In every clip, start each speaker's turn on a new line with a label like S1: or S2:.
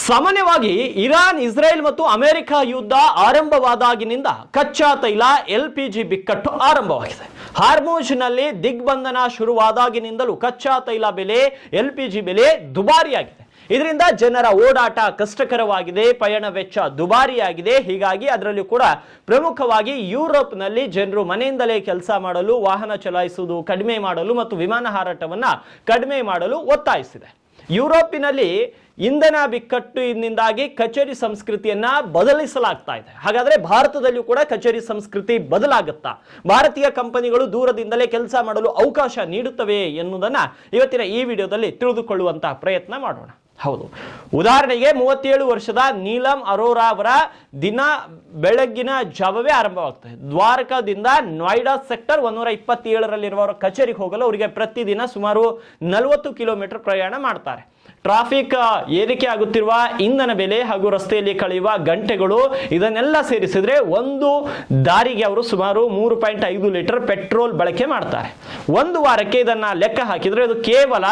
S1: ಸಾಮಾನ್ಯವಾಗಿ Iran, Israel ಮತ್ತು America ಯುದ್ಧ ಆರಂಭವಾದಾಗಿನಿಂದ ಕಚ್ಚಾ ತೈಲ LPG ಬಿಕ್ಕಟ್ಟು ಆರಂಭವಾಗಿದೆ. ಹಾರ್ಮುಜ್ನಲ್ಲಿ ದಿಗ್ಬಂಧನ ಶುರುವಾದಾಗಿನಿಂದಲೂ ಕಚ್ಚಾ ತೈಲ ಬೆಲೆ, LPG ಬೆಲೆ ದುಬಾರಿಯಾಗಿದೆ. ಇದರಿಂದ ಜನರ ಓಡಾಟ ಕಷ್ಟಕರವಾಗಿದೆ, ಪಯಣ ವೆಚ್ಚ ದುಬಾರಿಯಾಗಿದೆ. ಹೀಗಾಗಿ ಅದರಲ್ಲೂ ಕೂಡ ಪ್ರಮುಖವಾಗಿ ಯುರೋಪ್ನಲ್ಲಿ ಜನರು ಮನೆಯಿಂದಲೇ ಕೆಲಸ ಮಾಡಲು, ವಾಹನ ಚಲಾಯಿಸುವುದು ಕಡಿಮೆ ಮಾಡಲು ಮತ್ತು ವಿಮಾನ ಹಾರಾಟವನ್ನ ಕಡಿಮೆ ಮಾಡಲು ಒತ್ತಾಯಿಸಿದೆ. ಯುರೋಪಿನಲ್ಲಿ ಇಂಧನ ಬಿಕ್ಕಟ್ಟಿನಿಂದಾಗಿ ಕಚೇರಿ ಸಂಸ್ಕೃತಿಯನ್ನ ಬದಲಿಸಲಾಗ್ತಾ ಇದೆ. ಹಾಗಾದ್ರೆ ಭಾರತದಲ್ಲೂ ಕೂಡ ಕಚೇರಿ ಸಂಸ್ಕೃತಿ ಬದಲಾಗುತ್ತಾ? ಭಾರತೀಯ ಕಂಪನಿಗಳು ದೂರದಿಂದಲೇ ಕೆಲಸ ಮಾಡಲು ಅವಕಾಶ ನೀಡುತ್ತವೆ ಎನ್ನುವುದನ್ನ ಇವತ್ತಿನ ಈ ವಿಡಿಯೋದಲ್ಲಿ ತಿಳಿದುಕೊಳ್ಳುವಂತಹ ಪ್ರಯತ್ನ ಮಾಡೋಣ. ಹೌದು, ಉದಾಹರಣೆಗೆ 37 ವರ್ಷದ ನೀಲಂ ಅರೋರಾ ಅವರ ದಿನ ಬೆಳಗ್ಗಿನ ಜಾವವೇ ಆರಂಭವಾಗ್ತದೆ. ದ್ವಾರಕಾದಿಂದ ನೋಯ್ಡಾ ಸೆಕ್ಟರ್ 127ರಲ್ಲಿರುವವರ ಕಚೇರಿಗೆ ಹೋಗಲು ಅವರಿಗೆ ಪ್ರತಿದಿನ ಸುಮಾರು 40 ಕಿಲೋಮೀಟರ್ ಪ್ರಯಾಣ ಮಾಡ್ತಾರೆ. ಟ್ರಾಫಿಕ್ ಏರಿಕೆ ಆಗುತ್ತಿರುವ ಇಂಧನ ಬೆಲೆ ಹಾಗೂ ರಸ್ತೆಯಲ್ಲಿ ಕಳೆಯುವ ಗಂಟೆಗಳು ಇದನ್ನೆಲ್ಲ ಸೇರಿಸಿದ್ರೆ ಒಂದು ದಾರಿಗೆ ಅವರು ಸುಮಾರು 3.5 ಲೀಟರ್ ಪೆಟ್ರೋಲ್ ಬಳಕೆ ಮಾಡ್ತಾರೆ. ಒಂದು ವಾರಕ್ಕೆ ಇದನ್ನ ಲೆಕ್ಕ ಹಾಕಿದ್ರೆ ಇದು ಕೇವಲ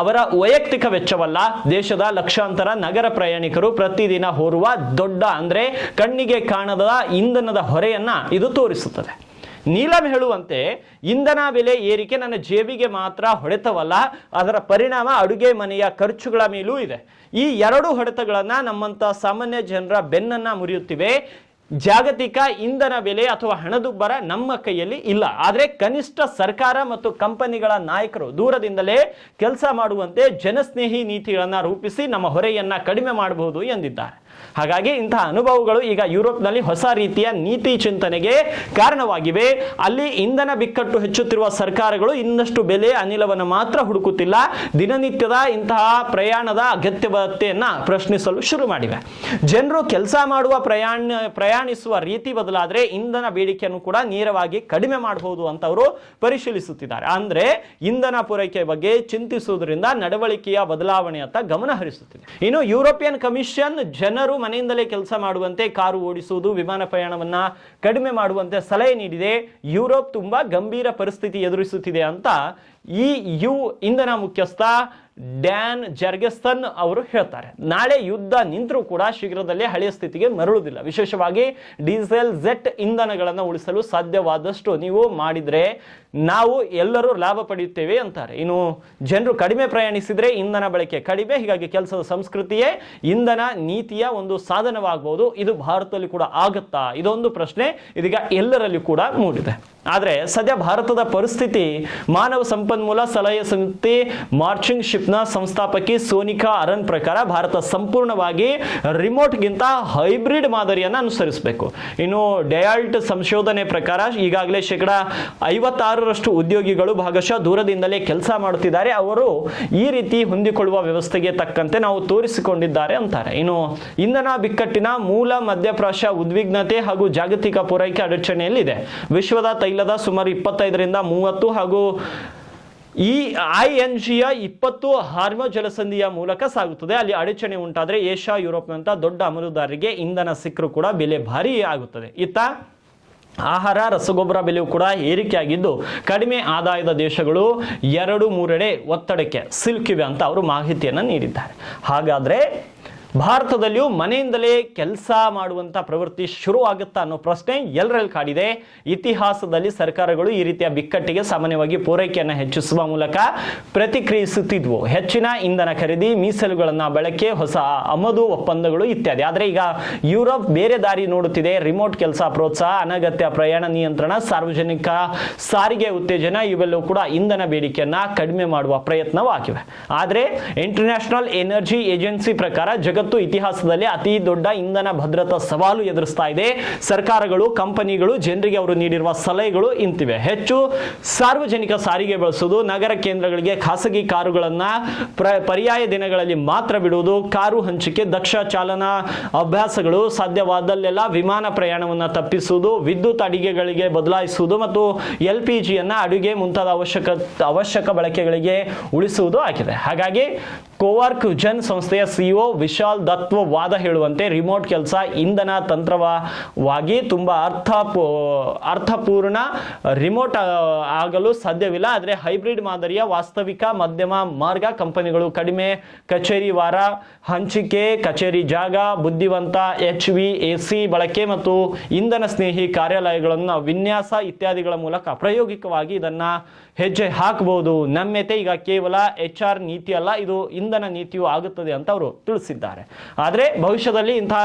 S1: ಅವರ ವೈಯಕ್ತಿಕ ವೆಚ್ಚವಲ್ಲ, ದೇಶದ ಲಕ್ಷಾಂತರ ನಗರ ಪ್ರಯಾಣಿಕರು ಪ್ರತಿದಿನ ಹೊರುವ ದೊಡ್ಡ, ಅಂದ್ರೆ ಕಣ್ಣಿಗೆ ಕಾಣದ ಇಂಧನದ ಹೊರೆಯನ್ನ ಇದು ತೋರಿಸುತ್ತದೆ. ನೀಲಂ ಹೇಳುವಂತೆ ಇಂಧನ ಬೆಲೆ ಏರಿಕೆ ನನ್ನ ಜೇಬಿಗೆ ಮಾತ್ರ ಹೊಡೆತವಲ್ಲ, ಅದರ ಪರಿಣಾಮ ಅಡುಗೆ ಮನೆಯ ಖರ್ಚುಗಳ ಮೇಲೂ ಇದೆ. ಈ ಎರಡು ಹೊಡೆತಗಳನ್ನ ನಮ್ಮಂತ ಸಾಮಾನ್ಯ ಜನರ ಬೆನ್ನನ್ನ ಮುರಿಯುತ್ತಿವೆ. ಜಾಗತಿಕ ಇಂಧನ ಬೆಲೆ ಅಥವಾ ಹಣದುಬ್ಬರ ನಮ್ಮ ಕೈಯಲ್ಲಿ ಇಲ್ಲ. ಆದರೆ ಕನಿಷ್ಠ ಸರ್ಕಾರ ಮತ್ತು ಕಂಪನಿಗಳ ನಾಯಕರು ದೂರದಿಂದಲೇ ಕೆಲಸ ಮಾಡುವಂತೆ ಜನಸ್ನೇಹಿ ನೀತಿಗಳನ್ನ ರೂಪಿಸಿ ನಮ್ಮ ಹೊರೆಯನ್ನ ಕಡಿಮೆ ಮಾಡಬಹುದು ಎಂದಿದ್ದಾರೆ. ಹಾಗಾಗಿ ಇಂತಹ ಅನುಭವಗಳು ಈಗ ಯುರೋಪ್ನಲ್ಲಿ ಹೊಸ ರೀತಿಯ ನೀತಿ ಚಿಂತನೆಗೆ ಕಾರಣವಾಗಿವೆ. ಅಲ್ಲಿ ಇಂಧನ ಬಿಕ್ಕಟ್ಟು ಹೆಚ್ಚುತ್ತಿರುವ ಸರ್ಕಾರಗಳು ಇನ್ನಷ್ಟು ಬೆಲೆ ಅನಿಲವನ್ನು ಮಾತ್ರ ಹುಡುಕುತ್ತಿಲ್ಲ, ದಿನನಿತ್ಯದ ಇಂತಹ ಪ್ರಯಾಣದ ಅಗತ್ಯತೆಯನ್ನ ಪ್ರಶ್ನಿಸಲು ಶುರು ಮಾಡಿವೆ. ಜನರು ಕೆಲಸ ಮಾಡುವ ಪ್ರಯಾಣಿಸುವ ರೀತಿ ಬದಲಾದ್ರೆ ಇಂಧನ ಬೇಡಿಕೆಯನ್ನು ಕೂಡ ನೇರವಾಗಿ ಕಡಿಮೆ ಮಾಡಬಹುದು ಅಂತ ಅವರು ಪರಿಶೀಲಿಸುತ್ತಿದ್ದಾರೆ. ಅಂದ್ರೆ ಇಂಧನ ಪೂರೈಕೆ ಬಗ್ಗೆ ಚಿಂತಿಸುವುದರಿಂದ ನಡವಳಿಕೆಯ ಬದಲಾವಣೆಯತ್ತ ಗಮನ ಹರಿಸುತ್ತಿದೆ. ಇನ್ನು ಯುರೋಪಿಯನ್ ಕಮಿಷನ್ ಜನರು ಮನೆಯಿಂದಲೇ ಕೆಲಸ ಮಾಡುವಂತೆ, ಕಾರು ಓಡಿಸುವುದು, ವಿಮಾನ ಪ್ರಯಾಣವನ್ನ ಕಡಿಮೆ ಮಾಡುವಂತೆ ಸಲಹೆ ನೀಡಿದೆ. ಯುರೋಪ್ ತುಂಬಾ ಗಂಭೀರ ಪರಿಸ್ಥಿತಿ ಎದುರಿಸುತ್ತಿದೆ ಅಂತ EU ಇಂಧನ ಮುಖ್ಯಸ್ಥ ಡ್ಯಾನ್ ಜರ್ಗೆಸನ್ ಅವರು ಹೇಳ್ತಾರೆ. ನಾಳೆ ಯುದ್ಧ ನಿಂತರೂ ಕೂಡ ಶೀಘ್ರದಲ್ಲೇ ಹಳೆಯ ಸ್ಥಿತಿಗೆ ಮರಳುವುದಿಲ್ಲ. ವಿಶೇಷವಾಗಿ ಡೀಸೆಲ್, ಜೆಟ್ ಇಂಧನಗಳನ್ನು ಉಳಿಸಲು ಸಾಧ್ಯವಾದಷ್ಟು ನೀವು ಮಾಡಿದ್ರೆ ನಾವು ಎಲ್ಲರೂ ಲಾಭ ಪಡೆಯುತ್ತೇವೆ ಅಂತಾರೆ. ಇನ್ನು ಜನರು ಕಡಿಮೆ ಪ್ರಯಾಣಿಸಿದ್ರೆ ಇಂಧನ ಬಳಕೆ ಕಡಿಮೆ, ಹೀಗಾಗಿ ಕೆಲಸದ ಸಂಸ್ಕೃತಿಯೇ ಇಂಧನ ನೀತಿಯ ಒಂದು ಸಾಧನವಾಗಬಹುದು. ಇದು ಭಾರತದಲ್ಲಿ ಕೂಡ ಆಗುತ್ತಾ? ಇದೊಂದು ಪ್ರಶ್ನೆ ಇದೀಗ ಎಲ್ಲರಲ್ಲೂ ಕೂಡ ಮೂಡಿದೆ. ಆದರೆ ಸದ್ಯ ಭಾರತದ ಪರಿಸ್ಥಿತಿ, ಮಾನವ ಸಂಪನ್ಮೂಲ ಸಲಹೆ ಸಮಿತಿ ಮಾರ್ಚಿಂಗ್ ಶಿಪ್ನ ಸಂಸ್ಥಾಪಕಿ ಸೋನಿಕಾ ಅರನ್ ಪ್ರಕಾರ ಭಾರತ ಸಂಪೂರ್ಣವಾಗಿ ರಿಮೋಟ್ಗಿಂತ ಹೈಬ್ರಿಡ್ ಮಾದರಿಯನ್ನು ಅನುಸರಿಸಬೇಕು. ಇನ್ನು ಡೆಯಾಲ್ಟ್ ಸಂಶೋಧನೆ ಪ್ರಕಾರ ಈಗಾಗಲೇ 56% ಉದ್ಯೋಗಿಗಳು ಭಾಗಶಃ ದೂರದಿಂದಲೇ ಕೆಲಸ ಮಾಡುತ್ತಿದ್ದಾರೆ. ಅವರು ಈ ರೀತಿ ಹೊಂದಿಕೊಳ್ಳುವ ವ್ಯವಸ್ಥೆಗೆ ತಕ್ಕಂತೆ ನಾವು ತೋರಿಸಿಕೊಂಡಿದ್ದಾರೆ ಅಂತಾರೆ. ಇನ್ನು ಇಂಧನ ಬಿಕ್ಕಟ್ಟಿನ ಮೂಲ ಮಧ್ಯಪ್ರಾಚ್ಯ ಉದ್ವಿಗ್ನತೆ ಹಾಗೂ ಜಾಗತಿಕ ಪೂರೈಕೆ ಅಡಚಣೆಯಲ್ಲಿದೆ. ವಿಶ್ವದ ತೈಲದ ಸುಮಾರು 25ರಿಂದ 30 ಹಾಗೂ ಈ INGಯ 20 ಹಾರ್ಮೋ ಜಲಸಂಧಿಯ ಮೂಲಕ ಸಾಗುತ್ತದೆ. ಅಲ್ಲಿ ಅಡಚಣೆ ಉಂಟಾದರೆ ಏಷ್ಯಾ, ಯುರೋಪ್ನಂತ ದೊಡ್ಡ ಅಮಲುದಾರರಿಗೆ ಇಂಧನ ಸಿಕ್ಕರೂ ಕೂಡ ಬೆಲೆ ಭಾರಿ ಆಗುತ್ತದೆ. ಇತ್ತ ಆಹಾರ, ರಸಗೊಬ್ಬರ ಬೆಲೆಯೂ ಕೂಡ ಏರಿಕೆಯಾಗಿದ್ದು ಕಡಿಮೆ ಆದಾಯದ ದೇಶಗಳು 2-3 ಒತ್ತಡಕ್ಕೆ ಸಿಲುಕಿವೆ ಅಂತ ಅವರು ಮಾಹಿತಿಯನ್ನು ನೀಡಿದ್ದಾರೆ. ಹಾಗಾದ್ರೆ ಭಾರತದಲ್ಲಿಯೂ ಮನೆಯಿಂದಲೇ ಕೆಲಸ ಮಾಡುವಂತ ಪ್ರವೃತ್ತಿ ಶುರು ಆಗುತ್ತಾ ಅನ್ನೋ ಪ್ರಶ್ನೆ ಎಲ್ಲರಲ್ಲಿ ಕಾಡಿದೆ. ಇತಿಹಾಸದಲ್ಲಿ ಸರ್ಕಾರಗಳು ಈ ರೀತಿಯ ಬಿಕ್ಕಟ್ಟಿಗೆ ಸಾಮಾನ್ಯವಾಗಿ ಪೂರೈಕೆಯನ್ನು ಹೆಚ್ಚಿಸುವ ಮೂಲಕ ಪ್ರತಿಕ್ರಿಯಿಸುತ್ತಿದ್ವು. ಹೆಚ್ಚಿನ ಇಂಧನ ಖರೀದಿ, ಮೀಸಲುಗಳನ್ನ ಬಳಕೆ, ಹೊಸ ಆಮದು ಒಪ್ಪಂದಗಳು ಇತ್ಯಾದಿ. ಆದರೆ ಈಗ ಯುರೋಪ್ ಬೇರೆ ದಾರಿ ನೋಡುತ್ತಿದೆ. ರಿಮೋಟ್ ಕೆಲಸ ಪ್ರೋತ್ಸಾಹ, ಅನಗತ್ಯ ಪ್ರಯಾಣ ನಿಯಂತ್ರಣ, ಸಾರ್ವಜನಿಕ ಸಾರಿಗೆ ಉತ್ತೇಜನ ಇವೆಲ್ಲವೂ ಕೂಡ ಇಂಧನ ಬೇಡಿಕೆಯನ್ನ ಕಡಿಮೆ ಮಾಡುವ ಪ್ರಯತ್ನವಾಗಿವೆ. ಆದರೆ ಇಂಟರ್ನ್ಯಾಷನಲ್ ಎನರ್ಜಿ ಏಜೆನ್ಸಿ ಪ್ರಕಾರ ಜಗತ್ತು ಇತಿಹಾಸದಲ್ಲಿ ಅತಿ ದೊಡ್ಡ ಇಂಧನ ಭದ್ರತಾ ಸವಾಲು ಎದುರಿಸ್ತಾ ಇದೆ. ಸರ್ಕಾರಗಳು, ಕಂಪನಿಗಳು ಜನರಿಗೆ ಅವರು ನೀಡಿರುವ ಸಲಹೆಗಳು ಇಂತಿವೆ. ಹೆಚ್ಚು ಸಾರ್ವಜನಿಕ ಸಾರಿಗೆ ಬಳಸುವುದು, ನಗರ ಕೇಂದ್ರಗಳಿಗೆ ಖಾಸಗಿ ಕಾರುಗಳನ್ನ ಪರ್ಯಾಯ ದಿನಗಳಲ್ಲಿ ಮಾತ್ರ ಬಿಡುವುದು, ಕಾರು ಹಂಚಿಕೆ, ದಕ್ಷ ಚಾಲನಾ ಅಭ್ಯಾಸಗಳು, ಸಾಧ್ಯವಾದಲ್ಲೆಲ್ಲ ವಿಮಾನ ಪ್ರಯಾಣವನ್ನು ತಪ್ಪಿಸುವುದು, ವಿದ್ಯುತ್ ಅಡಿಗೆಗಳಿಗೆ ಬದಲಾಯಿಸುವುದು ಮತ್ತು LPGಯನ್ನ ಅಡುಗೆ ಮುಂತಾದ ಅವಶ್ಯಕ ಬಳಕೆಗಳಿಗೆ ಉಳಿಸುವುದು ಆಗಿದೆ. ಹಾಗಾಗಿ ಕೋವರ್ಕ್ ವಿಜನ್ ಸಂಸ್ಥೆಯ ಸಿಇಒ ವಿಶಾಲ್ ದತ್ ವಾದ ಹೇಳುವಂತೆ ರಿಮೋಟ್ ಕೆಲಸ ಇಂಧನ ತಂತ್ರವಾಗಿ ತುಂಬಾ ಅರ್ಥಪೂರ್ಣ ರಿಮೋಟ್ ಆಗಲು ಸಾಧ್ಯವಿಲ್ಲ. ಆದರೆ ಹೈಬ್ರಿಡ್ ಮಾದರಿಯ ವಾಸ್ತವಿಕ ಮಧ್ಯಮ ಮಾರ್ಗ ಕಂಪನಿಗಳು ಕಡಿಮೆ ಕಚೇರಿ ವಾರ, ಹಂಚಿಕೆ ಕಚೇರಿ ಜಾಗ, ಬುದ್ಧಿವಂತ HVAC ಬಳಕೆ ಮತ್ತು ಇಂಧನ ಸ್ನೇಹಿ ಕಾರ್ಯಾಲಯಗಳನ್ನು ವಿನ್ಯಾಸ ಇತ್ಯಾದಿಗಳ ಮೂಲಕ ಪ್ರಾಯೋಗಿಕವಾಗಿ ಇದನ್ನ ಹೆಜ್ಜೆ ಹಾಕಬಹುದು. ನಮ್ಯತೆ ಈಗ ಕೇವಲ HR ನೀತಿ ಅಲ್ಲ, ಇದು ಇಂಧನ ನೀತಿಯೂ ಆಗುತ್ತದೆ ಅಂತ ಅವರು ತಿಳಿಸಿದ್ದಾರೆ. ಆದರೆ ಭವಿಷ್ಯದಲ್ಲಿ ಇಂತಹ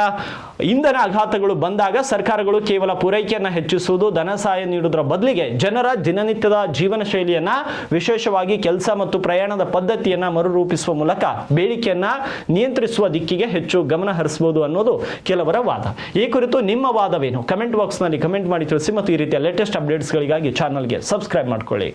S1: ಇಂಧನ ಆಘಾತಗಳು ಬಂದಾಗ ಸರ್ಕಾರಗಳು ಕೇವಲ ಪೂರೈಕೆಯನ್ನ ಹೆಚ್ಚಿಸುವುದು, ಧನ ಸಹಾಯ ನೀಡುವುದರ ಬದಲಿಗೆ ಜನರ ದಿನನಿತ್ಯದ ಜೀವನ ಶೈಲಿಯನ್ನ, ವಿಶೇಷವಾಗಿ ಕೆಲಸ ಮತ್ತು ಪ್ರಯಾಣದ ಪದ್ಧತಿಯನ್ನ ಮರುರೂಪಿಸುವ ಮೂಲಕ ಬೇಡಿಕೆಯನ್ನ ನಿಯಂತ್ರಿಸುವ ದಿಕ್ಕಿಗೆ ಹೆಚ್ಚು ಗಮನ ಹರಿಸಬಹುದು ಅನ್ನೋದು ಕೆಲವರ ವಾದ. ಈ ಕುರಿತು ನಿಮ್ಮ ವಾದವೇನು? ಕಮೆಂಟ್ ಬಾಕ್ಸ್ ನಲ್ಲಿ ಕಮೆಂಟ್ ಮಾಡಿ ತಿಳಿಸಿ ಮತ್ತು ಈ ರೀತಿಯ ಲೇಟೆಸ್ಟ್ ಅಪ್ಡೇಟ್ಸ್ಗಳಿಗಾಗಿ ಚಾನಲ್ಗೆ ಸಬ್ಸ್ಕ್ರೈಬ್ ಮಾಡ್ಕೊಳ್ಳಿ.